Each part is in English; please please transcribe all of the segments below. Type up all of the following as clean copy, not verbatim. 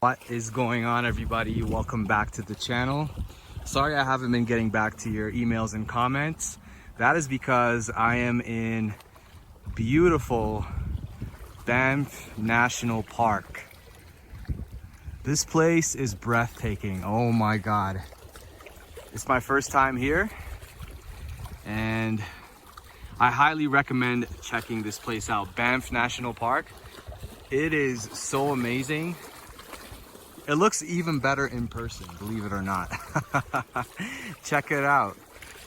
What is going on, everybody? Welcome back to the channel. Sorry I haven't been getting back to your emails and comments. That is because I am in beautiful Banff National Park. This place is breathtaking. Oh my God. It's my first time here and I highly recommend checking this place out. Banff National Park. It is so amazing. It looks even better in person, believe it or not. Check it out.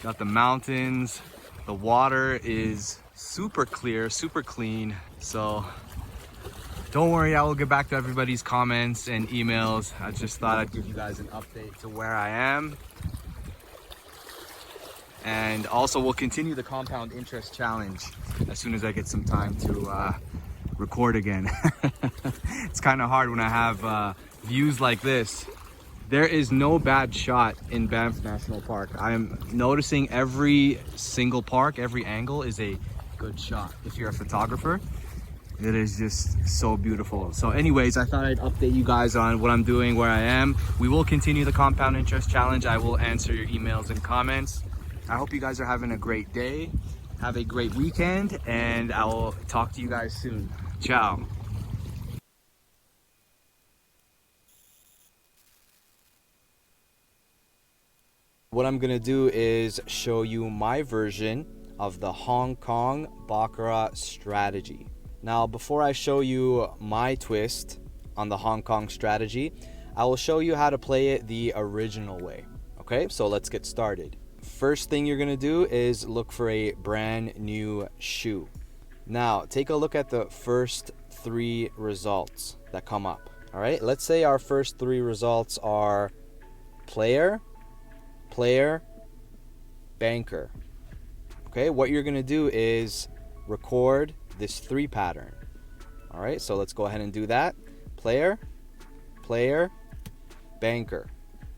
Got the mountains. The water is super clear, super clean. So don't worry, I will get back to everybody's comments and emails. I just thought I'd give you guys an update to where I am. And also we'll continue the compound interest challenge as soon as I get some time to record again. It's kind of hard when I have views like this. There is no bad shot in Banff National Park. I am noticing every single park, every angle is a good shot. If you're a photographer, it is just so beautiful. So anyways, I thought I'd update you guys on what I'm doing, where I am. We will continue the compound interest challenge. I will answer your emails and comments. I hope you guys are having a great day. Have a great weekend, and I will talk to you guys soon. Ciao. What I'm gonna do is show you my version of the Hong Kong Baccarat strategy. Now, before I show you my twist on the Hong Kong strategy, I will show you how to play it the original way. Okay, so let's get started. First thing you're gonna do is look for a brand new shoe. Now, take a look at the first three results that come up. All right, let's say our first three results are player, player, banker. Okay, what you're gonna do is record this three pattern. All right, so let's go ahead and do that. Player, player, banker.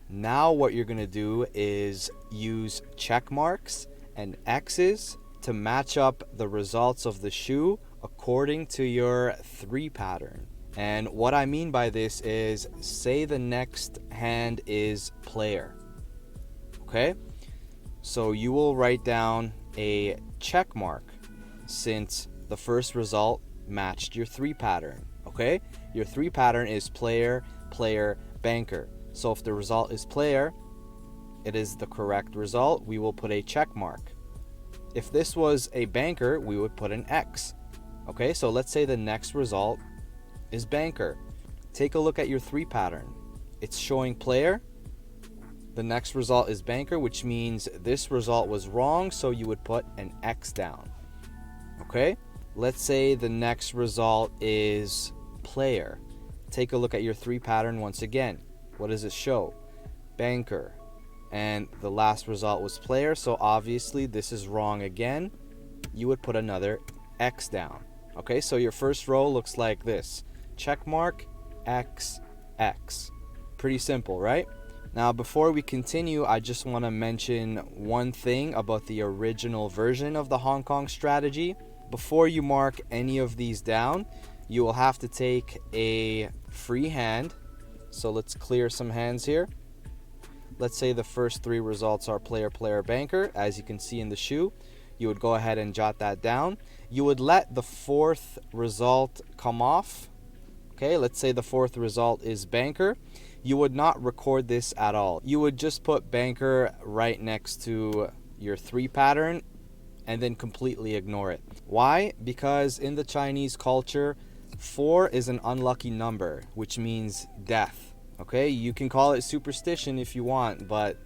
Now what you're gonna do is use check marks and X's to match up the results of the shoe according to your three pattern. And what I mean by this is, say the next hand is player. Okay, so you will write down a check mark since the first result matched your three pattern. Okay, your three pattern is player, player, banker. So if the result is player, it is the correct result. We will put a check mark. If this was a banker, we would put an X. Okay, so let's say the next result is banker. Take a look at your three pattern. It's showing player. The next result is banker, which means this result was wrong, so you would put an X down. Okay, let's say the next result is player. Take a look at your three pattern once again. What does it show? Banker. And the last result was player, so obviously this is wrong again. You would put another X down. Okay, so your first row looks like this. Check mark, X, X. Pretty simple, right? Now, before we continue, I just want to mention one thing about the original version of the Hong Kong strategy. Before you mark any of these down, you will have to take a free hand. So let's clear some hands here. Let's say the first three results are player, player, banker. As you can see in the shoe, you would go ahead and jot that down. You would let the fourth result come off. Okay, let's say the fourth result is banker. You would not record this at all. You would just put banker right next to your three pattern and then completely ignore it. Why? Because in the Chinese culture, 4 is an unlucky number, which means death. Okay, you can call it superstition if you want, but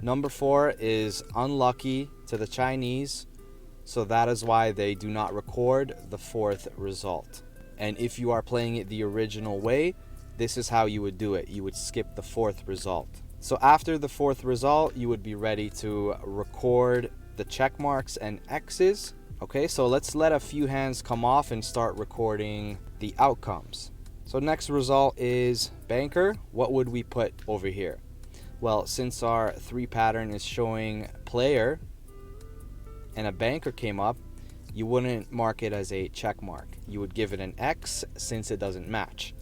number 4 is unlucky to the Chinese, so that is why they do not record the fourth result. And if you are playing it the original way, this is how you would do it. You would skip the fourth result. So after the fourth result, you would be ready to record the check marks and X's. Okay, so let's let a few hands come off and start recording the outcomes. So next result is banker. What would we put over here? Well, since our three pattern is showing player and a banker came up, you wouldn't mark it as a check mark. You would give it an X since it doesn't match.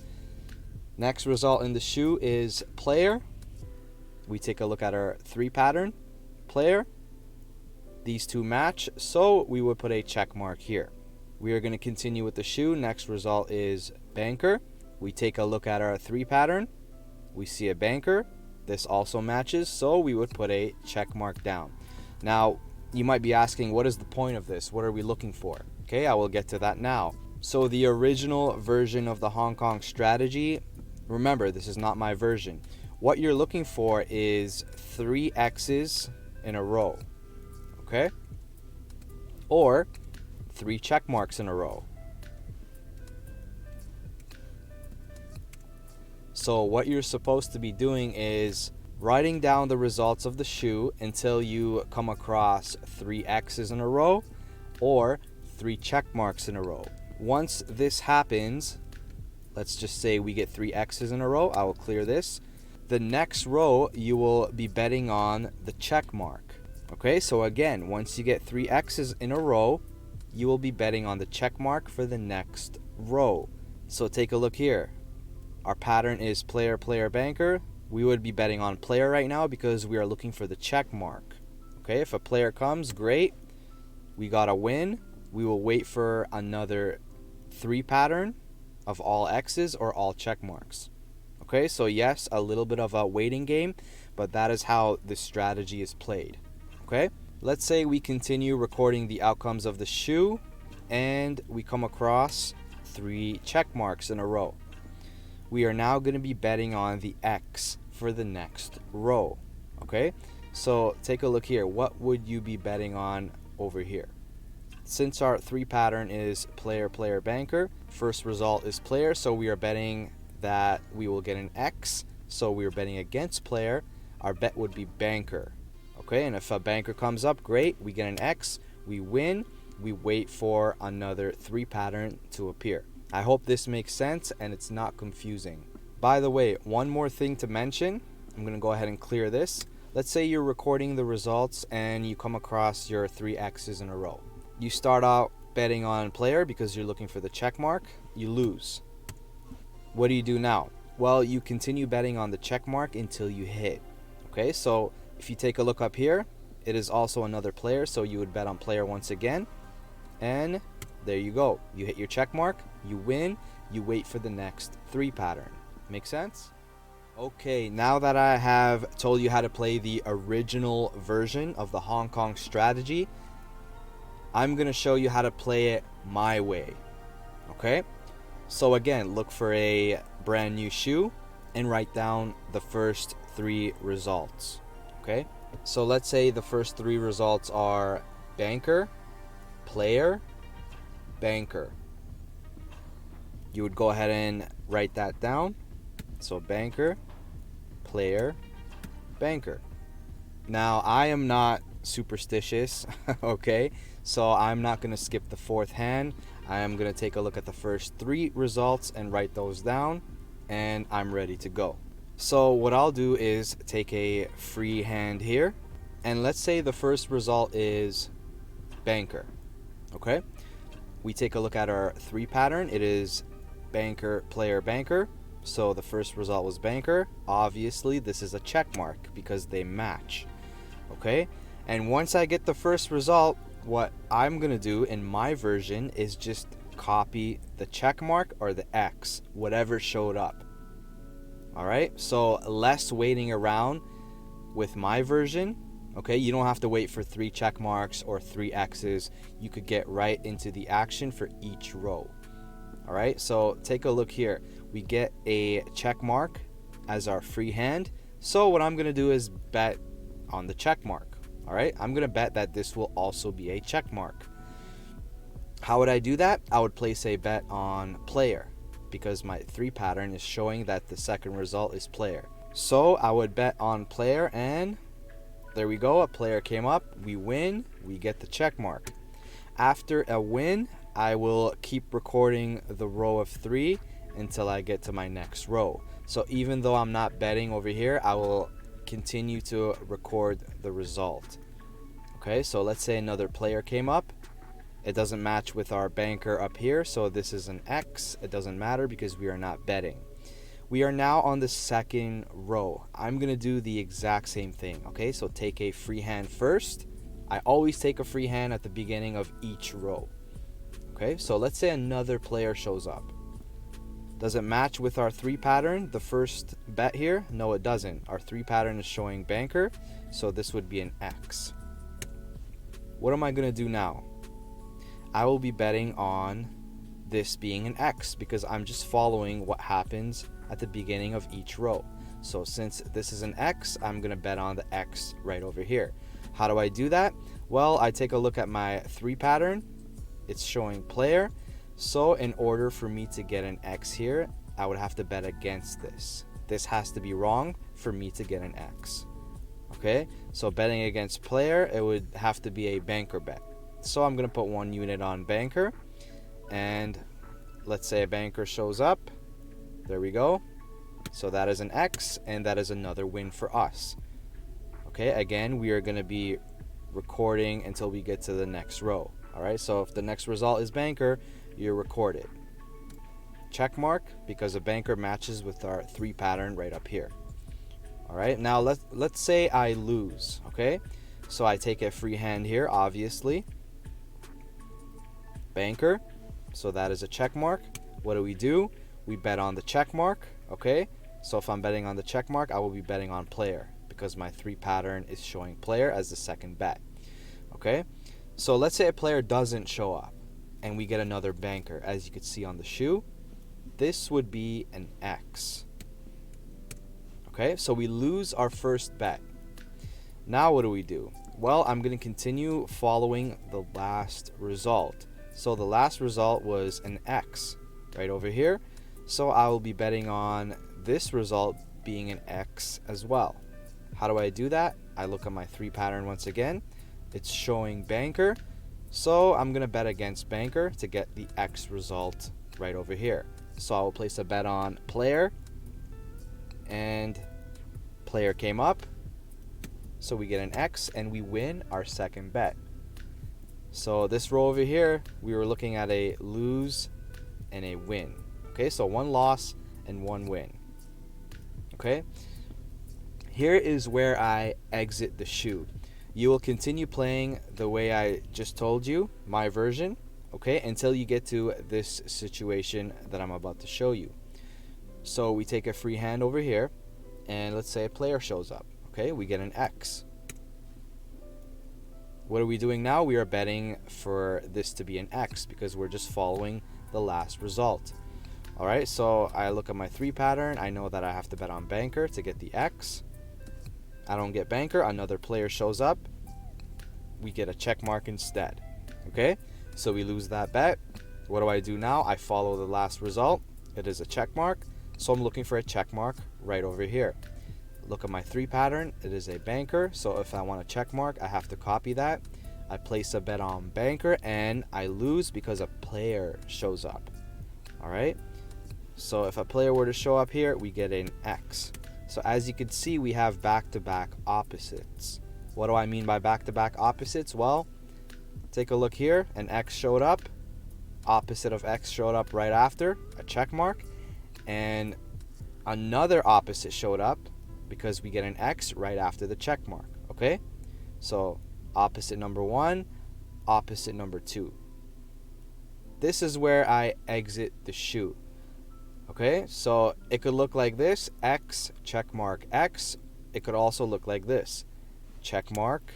Next result in the shoe is player. We take a look at our 3 pattern, player. These two match, so we would put a check mark here. We are going to continue with the shoe. Next result is banker. We take a look at our 3 pattern. We see a banker. This also matches, so we would put a check mark down. Now, you might be asking, what is the point of this? What are we looking for? Okay, I will get to that now. So the original version of the Hong Kong strategy, remember, this is not my version. What you're looking for is 3 X's in a row, okay? Or 3 check marks in a row. So what you're supposed to be doing is writing down the results of the shoe until you come across 3 X's in a row or 3 check marks in a row. Once this happens, let's just say we get 3 X's in a row. I will clear this. The next row, you will be betting on the check mark. Okay, so again, once you get 3 X's in a row, you will be betting on the check mark for the next row. So take a look here. Our pattern is player, player, banker. We would be betting on player right now because we are looking for the check mark. Okay, if a player comes, great. We got a win. We will wait for another 3 pattern of all X's or all check marks. Okay, so yes, a little bit of a waiting game, but that is how this strategy is played. Okay, let's say we continue recording the outcomes of the shoe and we come across 3 check marks in a row. We are now going to be betting on the X for the next row. Okay, so take a look here. What would you be betting on over here? Since our 3 pattern is player, player, banker, first result is player, so we are betting that we will get an X, so we are betting against player. Our bet would be banker. Okay, and if a banker comes up, great, we get an X, we win, we wait for another 3 pattern to appear. I hope this makes sense and it's not confusing. By the way, one more thing to mention. I'm going to go ahead and clear this. Let's say you're recording the results and you come across your 3 X's in a row. You start out betting on player because you're looking for the check mark. You lose. What do you do now? Well, you continue betting on the check mark until you hit. Okay, so if you take a look up here, it is also another player, so you would bet on player once again. And there you go. You hit your check mark, you win, you wait for the next 3 pattern. Make sense? Okay, now that I have told you how to play the original version of the Hong Kong strategy, I'm going to show you how to play it my way. Okay? So again, look for a brand new shoe and write down the first 3 results. Okay? So let's say the first 3 results are banker, player, banker. You would go ahead and write that down. So banker, player, banker. Now I am not superstitious, okay? So I'm not going to skip the 4th hand. I am going to take a look at the first 3 results and write those down, and I'm ready to go. So what I'll do is take a free hand here, and let's say the first result is banker. Okay, we take a look at our 3 pattern. It is banker, player, banker. So the first result was banker. Obviously this is a check mark because they match. Okay, and once I get the first result, what I'm gonna do in my version is just copy the check mark or the X, whatever showed up. Alright, so less waiting around with my version. Okay, you don't have to wait for 3 check marks or 3 X's. You could get right into the action for each row. Alright, so take a look here. We get a check mark as our free hand. So what I'm gonna do is bet on the check mark. Alright, I'm going to bet that this will also be a check mark. How would I do that? I would place a bet on player because my 3 pattern is showing that the second result is player. So I would bet on player, and there we go. A player came up. We win. We get the check mark. After a win, I will keep recording the row of 3 until I get to my next row. So even though I'm not betting over here, I will continue to record the result. Okay, so let's say another player came up. It doesn't match with our banker up here, so this is an X. It doesn't matter because we are not betting. We are now on the second row. I'm going to do the exact same thing, okay? So take a free hand first. I always take a free hand at the beginning of each row. Okay, so let's say another player shows up. Does it match with our 3 pattern, the first bet here? No, it doesn't. Our 3 pattern is showing banker, so this would be an X. What am I going to do now? I will be betting on this being an X because I'm just following what happens at the beginning of each row. So since this is an X, I'm going to bet on the X right over here. How do I do that? Well, I take a look at my 3 pattern. It's showing player. So in order for me to get an X here, I would have to bet against this. This has to be wrong for me to get an X. Okay, so betting against player, it would have to be a banker bet. So I'm going to put 1 unit on banker. And let's say a banker shows up. There we go. So that is an X, and that is another win for us. Okay, again, we are going to be recording until we get to the next row. All right, so if the next result is banker, you record it. Check mark because a banker matches with our 3 pattern right up here. All right, now let's say I lose. Okay, so I take a free hand here, obviously. Banker, so that is a check mark. What do? We bet on the check mark. Okay, so if I'm betting on the check mark, I will be betting on player because my 3 pattern is showing player as the second bet. Okay, so let's say a player doesn't show up and we get another banker, as you can see on the shoe. This would be an X. Okay, so we lose our first bet. Now what do? Well, I'm going to continue following the last result. So the last result was an X right over here. So I will be betting on this result being an X as well. How do I do that? I look at my 3 pattern once again. It's showing banker. So I'm going to bet against banker to get the X result right over here. So I will place a bet on player. And player came up. So we get an X and we win our second bet. So this row over here, we were looking at a lose and a win. Okay, so 1 loss and 1 win. Okay, here is where I exit the shoe. You will continue playing the way I just told you, my version, okay, until you get to this situation that I'm about to show you. So we take a free hand over here, and let's say a player shows up. Okay, we get an X. What are we doing now? We are betting for this to be an X because we're just following the last result. All right, so I look at my 3 pattern. I know that I have to bet on banker to get the X. I don't get banker. Another player shows up. We get a check mark instead. Okay, so we lose that bet. What do I do now? I follow the last result. It is a check mark. So I'm looking for a check mark right over here. Look at my 3 pattern. It is a banker. So if I want a check mark, I have to copy that. I place a bet on banker and I lose because a player shows up. All right. So if a player were to show up here, we get an X. So as you can see, we have back-to-back opposites. What do I mean by back-to-back opposites? Well, take a look here. An X showed up. Opposite of X showed up right after, a check mark. And another opposite showed up because we get an X right after the check mark. Okay? So opposite number 1, opposite number 2. This is where I exit the shoe. Okay, so it could look like this, X, check mark, X. It could also look like this, check mark,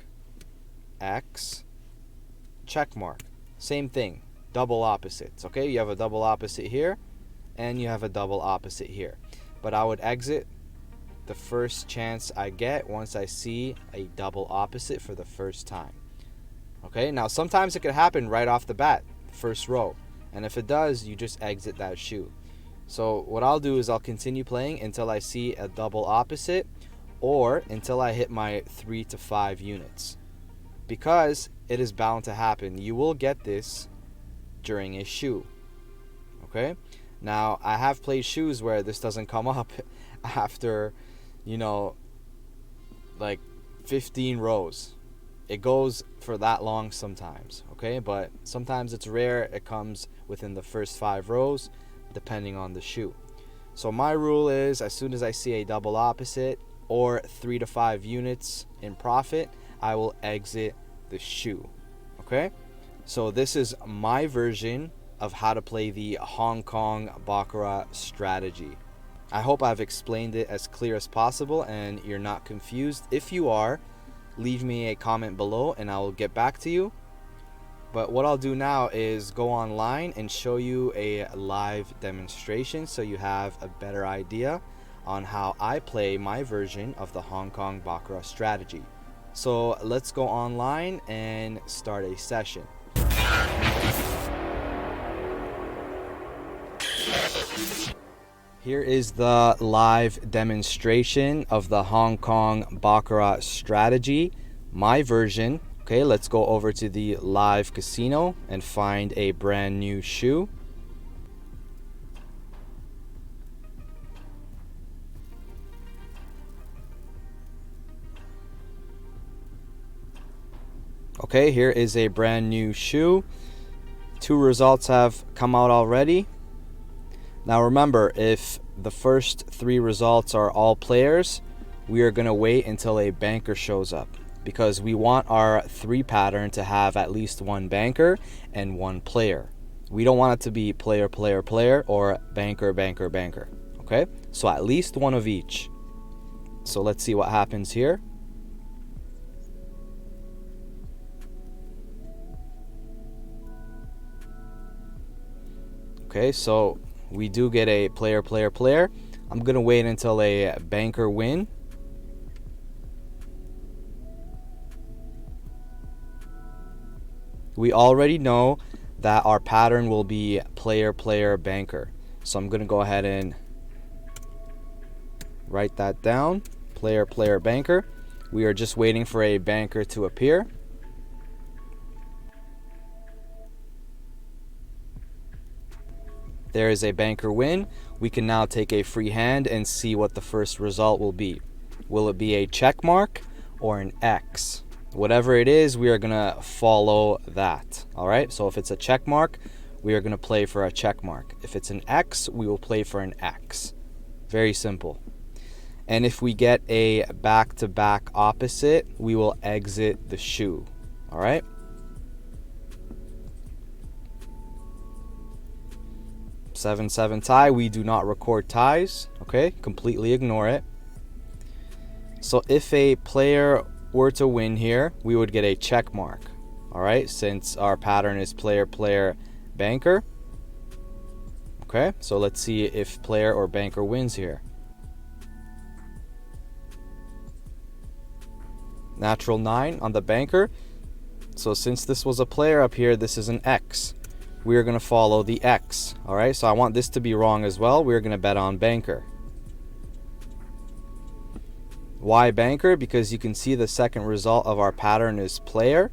X, check mark. Same thing, double opposites. Okay, you have a double opposite here, and you have a double opposite here. But I would exit the first chance I get once I see a double opposite for the first time. Okay, now sometimes it could happen right off the bat, first row. And if it does, you just exit that shoe. So what I'll do is I'll continue playing until I see a double opposite or until I hit my 3 to 5 units. Because it is bound to happen. You will get this during a shoe. Okay? Now, I have played shoes where this doesn't come up after, like 15 rows. It goes for that long sometimes, okay? But sometimes it's rare. It comes within the first 5 rows, depending on the shoe. So my rule is, as soon as I see a double opposite or 3 to 5 units in profit, I will exit the shoe. Okay, so this is my version of how to play the Hong Kong Baccarat strategy. I hope I've explained it as clear as possible and you're not confused. If you are, leave me a comment below and I will get back to you. But what I'll do now is go online and show you a live demonstration so you have a better idea on how I play my version of the Hong Kong Baccarat strategy. So let's go online and start a session. Here is the live demonstration of the Hong Kong Baccarat strategy, my version. Okay, let's go over to the live casino and find a brand new shoe. Okay, here is a brand new shoe. 2 results have come out already. Now remember, if the first 3 results are all players, we are going to wait until a banker shows up, because we want our 3 pattern to have at least 1 banker and 1 player. We don't want it to be player, player, player, or banker, banker, banker. Okay, so at least 1 of each. So let's see what happens here. Okay, so we do get a player, player, player. I'm gonna wait until a banker win. We already know that our pattern will be player, player, banker. So I'm gonna go ahead and write that down. Player, player, banker. We are just waiting for a banker to appear. There is a banker win. We can now take a free hand and see what the first result will be. Will it be a check mark or an X? Whatever it is, we are gonna follow that. All right, so if it's a check mark, we are gonna play for a check mark. If it's an X, we will play for an X. Very simple. And if we get a back-to-back opposite, we will exit the shoe. All right. 7-7 tie. We do not record ties. Okay, completely ignore it. So if a player were to win here, we would get a check mark. All right, since our pattern is player, player, banker. Okay, so let's see if player or banker wins here. Natural 9 on the banker. So since this was a player up here, this is an X. We are going to follow the X. All right, so I want this to be wrong as well. We're going to bet on banker. Why banker? Because you can see the second result of our pattern is player.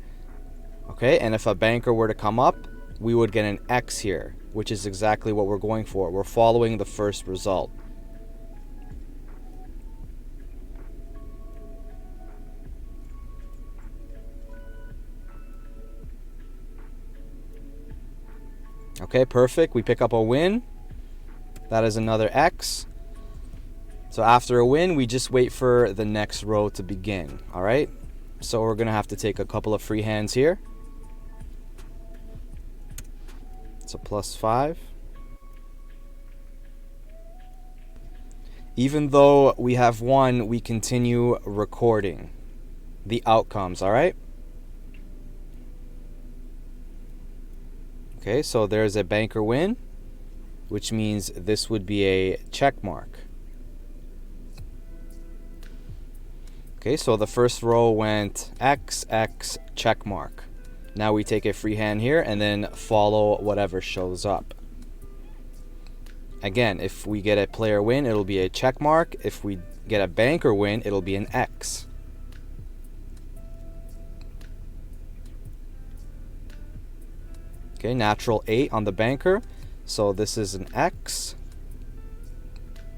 Okay, and if a banker were to come up, we would get an X here, which is exactly what we're going for. We're following the first result. Okay, perfect. We pick up a win. That is another X. So after a win, we just wait for the next row to begin. All right, so we're gonna have to take a couple of free hands here. It's a +5. Even though we have won, we continue recording the outcomes. All right. Okay, so there's a banker win, which means this would be a check mark. Okay, so the first row went X, X, check mark. Now we take a free hand here and then follow whatever shows up. Again, if we get a player win, it'll be a check mark. If we get a banker win, it'll be an X. Okay, natural 8 on the banker. So this is an X.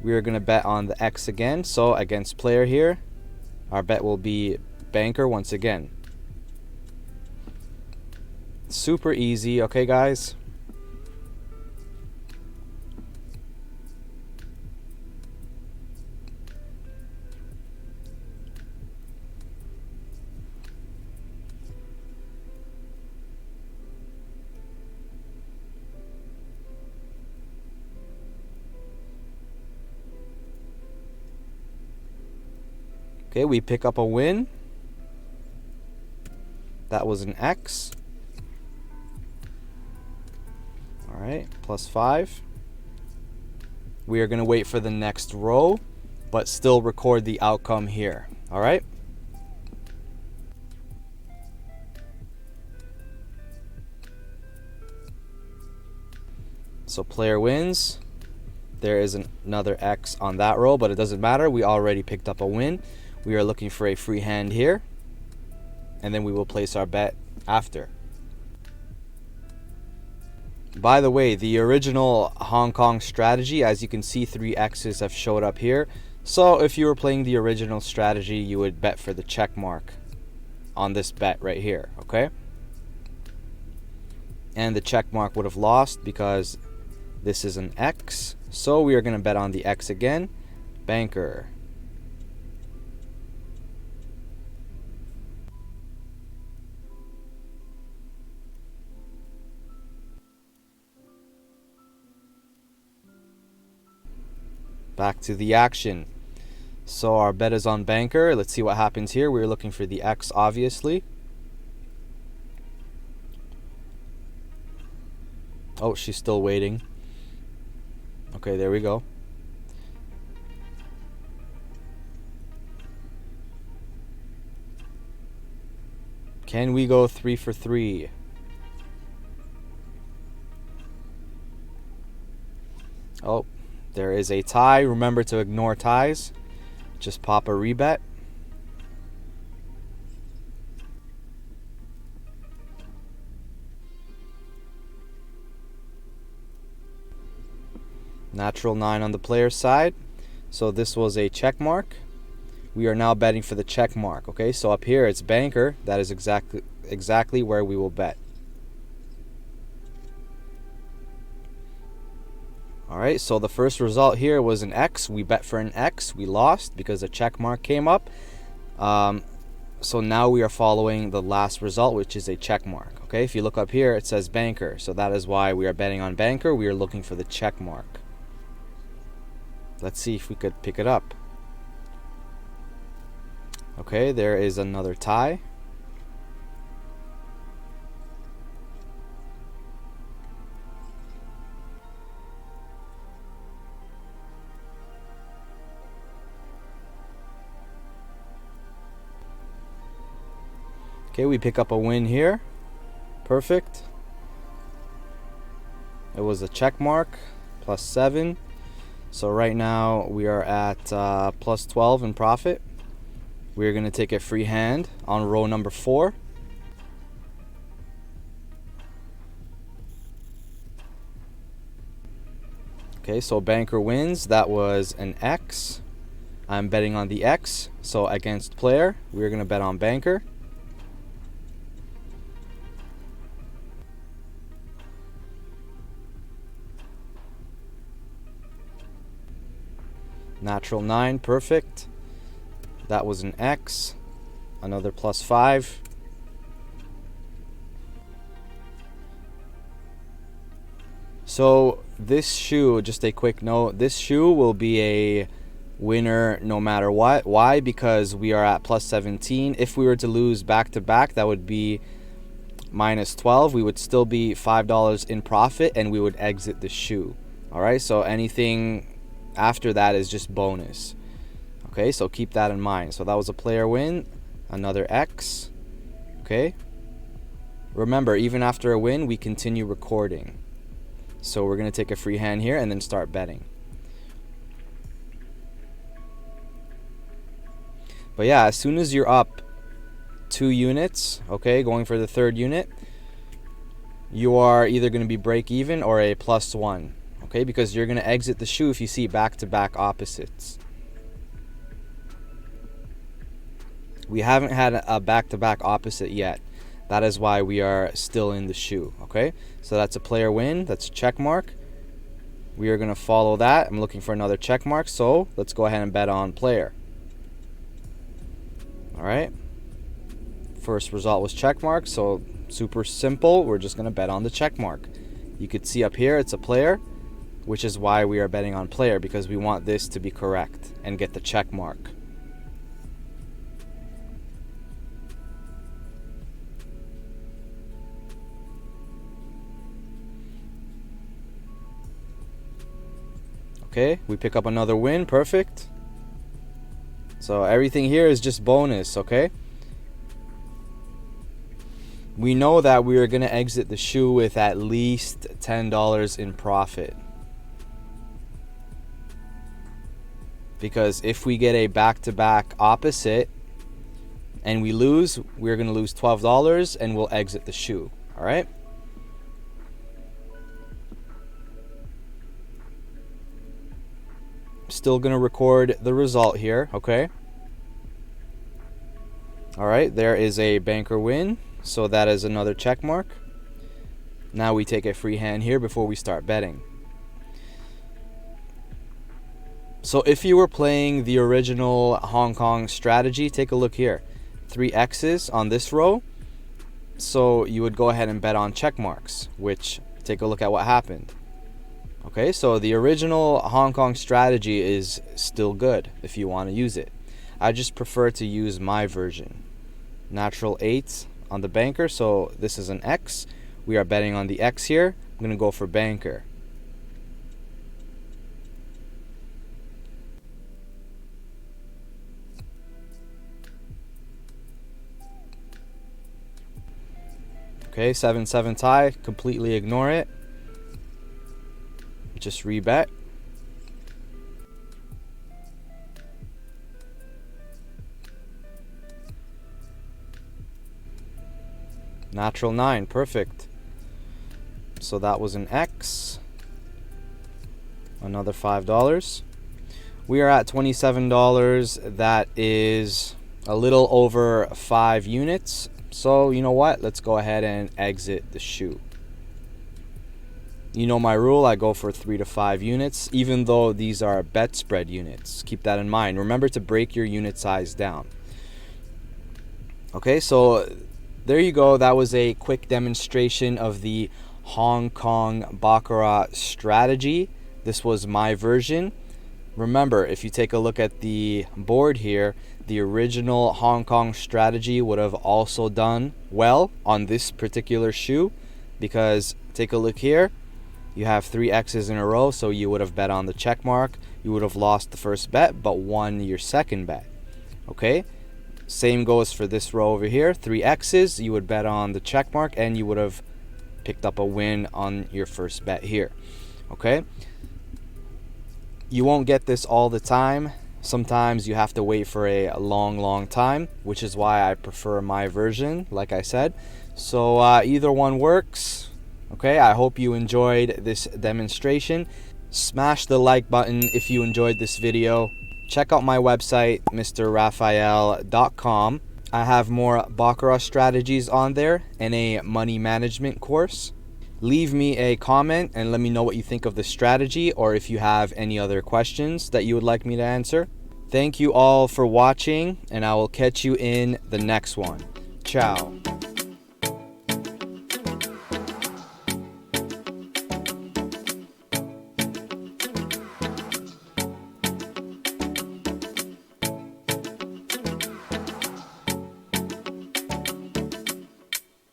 We are going to bet on the X again. So against player here, our bet will be banker once again. Super easy, okay guys? Okay, we pick up a win. That was an X. All right, +5. We are going to wait for the next row, but still record the outcome here. All right. So player wins. There is another X on that row, but it doesn't matter. We already picked up a win. We are looking for a free hand here, and then we will place our bet after. By the way, the original Hong Kong strategy, as you can see, 3 X's have showed up here. So if you were playing the original strategy, you would bet for the check mark on this bet right here, okay? And the check mark would have lost because this is an X. So we are going to bet on the X again. Banker. Back to the action. So our bet is on banker. Let's see what happens here. We're looking for the X, obviously. Oh, she's still waiting. Okay, there we go. Can we go 3 for 3? Oh, there is a tie. Remember to ignore ties. Just pop a rebet. Natural 9 on the player's side. So this was a check mark. We are now betting for the check mark. Okay, so up here it's banker. That is exactly where we will bet. Alright, so the first result here was an X. We bet for an X. We lost because a check mark came up. So now we are following the last result, which is a check mark. Okay, if you look up here, it says banker. So that is why we are betting on banker. We are looking for the check mark. Let's see if we could pick it up. Okay, there is another tie. Okay, we pick up a win here. Perfect. It was a check mark, +7. So right now we are at +12 in profit. We're going to take a free hand on row number 4. Okay, so banker wins. That was an X. I'm betting on the X. So against player, we're going to bet on banker. Natural 9, perfect. That was an X. Another +5. So this shoe, just a quick note, this shoe will be a winner no matter what. Why? Because we are at +17. If we were to lose back to back, that would be -12. We would still be $5 in profit and we would exit the shoe. All right, so anything after that is just bonus. Okay, so keep that in mind. So that was a player win, another X. Okay, remember, even after a win, we continue recording. So we're going to take a free hand here and then start betting. But yeah, as soon as you're up 2 units, okay, going for the 3rd unit, you are either going to be break even or a +1. Okay, because you're going to exit the shoe if you see back-to-back opposites. We haven't had a back-to-back opposite yet. That is why we are still in the shoe. Okay, so that's a player win. That's a check mark. We are going to follow that. I'm looking for another check mark, so let's go ahead and bet on player. All right. First result was check mark, so super simple. We're just going to bet on the check mark. You could see up here it's a player, which is why we are betting on player, because we want this to be correct and get the check mark. Okay, we pick up another win. Perfect. So everything here is just bonus, okay? We know that we are going to exit the shoe with at least $10 in profit. Because if we get a back-to-back opposite and we lose, we're going to lose $12 and we'll exit the shoe, all right? Still going to record the result here, okay? All right, there is a banker win. So that is another check mark. Now we take a free hand here before we start betting. So if you were playing the original Hong Kong strategy, take a look here. 3 X's on this row. So you would go ahead and bet on check marks, which take a look at what happened. Okay, so the original Hong Kong strategy is still good if you want to use it. I just prefer to use my version. Natural 8 on the banker, so this is an X. We are betting on the X here. I'm going to go for banker. Okay, 7-7 tie. Completely ignore it. Just rebet. Natural 9, perfect. So that was an X. Another $5. We are at $27. That is a little over 5 units. So you know what? Let's go ahead and exit the shoe. You know my rule, I go for 3 to 5 units, even though these are bet spread units. Keep that in mind. Remember to break your unit size down. Okay, so there you go. That was a quick demonstration of the Hong Kong Baccarat strategy. This was my version. Remember, if you take a look at the board here, the original Hong Kong strategy would have also done well on this particular shoe, because take a look here. You have 3 X's in a row, so you would have bet on the check mark. You would have lost the first bet, but won your second bet. Okay? Same goes for this row over here. 3 X's, you would bet on the check mark, and you would have picked up a win on your first bet here. Okay? You won't get this all the time. Sometimes you have to wait for a long time, which is why I prefer my version, like I said. So either one works. Okay, I hope you enjoyed this demonstration. Smash the like button if you enjoyed this video. Check out my website, mrrafael.com. I have more Baccarat strategies on there and a money management course. Leave me a comment and let me know what you think of the strategy, or if you have any other questions that you would like me to answer. Thank you all for watching, and I will catch you in the next one. Ciao.